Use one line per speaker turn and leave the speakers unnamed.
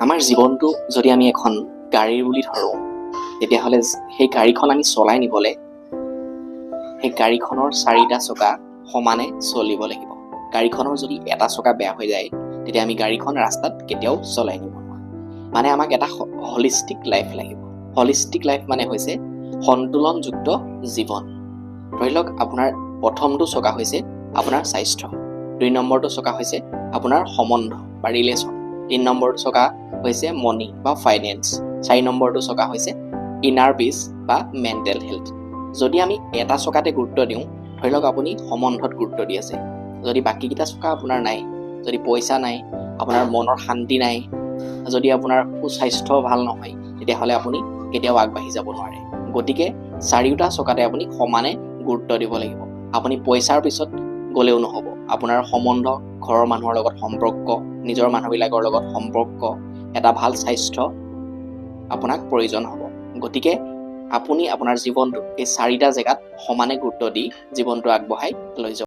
আমাৰ জীৱনটো যদি আমি এখন গাড়ী বুলি ধৰোঁ, তেতিয়াহ'লে সেই গাড়ীখন আমি চলাই নিবলৈ সেই গাড়ীখনৰ 4টা চকা সমানে চলিব লাগিব। গাড়ীখনৰ যদি এটা চকা বেয়া হৈ যায়, তেতিয়া আমি গাড়ীখন ৰাস্তাত কেতিয়াও চলাই নিব নোৱাৰোঁ। মানে আমাক এটা হলিষ্টিক লাইফ লাগিব। হলিষ্টিক লাইফ মানে হৈছে সন্তুলনযুক্ত জীৱন। ধৰি লওক আপোনাৰ প্ৰথমটো চকা হৈছে আপোনাৰ স্বাস্থ্য, 2 নম্বৰটো চকা হৈছে আপোনাৰ সম্বন্ধ বা ৰিলেশ্যন, 3 নম্বৰটো চকা হৈছে মনি বা ফাইনেন্স, 4 নম্বৰটো চকা হৈছে ইনাৰ পিচ বা মেণ্টেল হেল্থ। যদি আমি এটা চকাতে গুৰুত্ব দিওঁ, ধৰি লওক আপুনি সম্বন্ধত গুৰুত্ব দি আছে, যদি বাকীকেইটা চকা আপোনাৰ নাই, যদি পইচা নাই, আপোনাৰ মনৰ শান্তি নাই, যদি আপোনাৰ সুস্বাস্থ্য ভাল নহয়, তেতিয়াহ'লে আপুনি কেতিয়াও আগবাঢ়ি যাব নোৱাৰে। গতিকে 4টা চকাতে আপুনি সমানে গুৰুত্ব দিব লাগিব। আপুনি পইচাৰ পিছত গ'লেও নহ'ব, আপোনাৰ সম্বন্ধ, ঘৰৰ মানুহৰ লগত সম্পৰ্ক, নিজৰ মানুহবিলাকৰ লগত সম্পৰ্ক, এটা ভাল স্বাস্থ্য আপোনাক প্ৰয়োজন হ'ব। গতিকে আপুনি আপোনাৰ জীৱনটো এই 4টা জেগাত সমানে গুৰুত্ব দি জীৱনটো আগবঢ়াই লৈ যাওক।